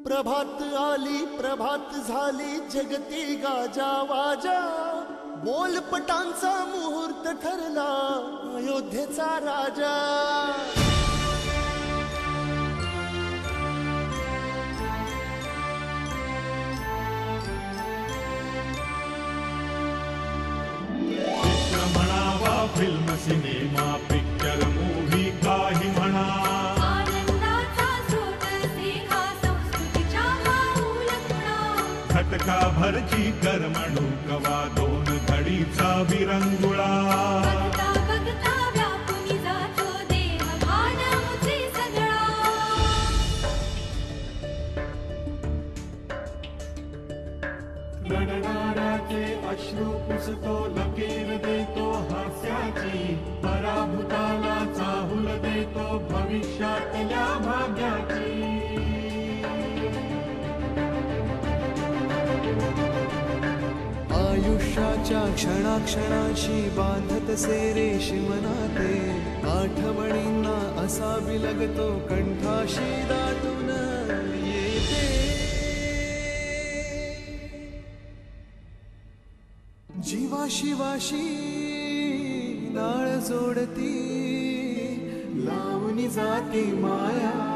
प्रभात आली प्रभात झाली जगती गाजा वाजा, बोलपटांचा मुहूर्त ठरला अयोध्येचा राजा। चित्र म्हणावा फिल्म सिनेमा पिक्चर मूव्ही काही म्हणा, घटका भरची करमणूक वा दोन घडीचा विरंगुळा, बघता व्यापुनी जातो देह भान मुझे सगळा। रडणाऱ्याचे अश्रू पुसतो लकीर देतो हास्याची, पराभूताला चाहूल देतो भविष्यातल्या भाग्याची। आयुष्याच्या क्षणाक्षणाशी बांधतसे रेशीम नाते, आठवणींना असा बिलगतो कंठाशी दाटून येते। जीवाशिवाशी नाळ जोडती लावणी जाती माया,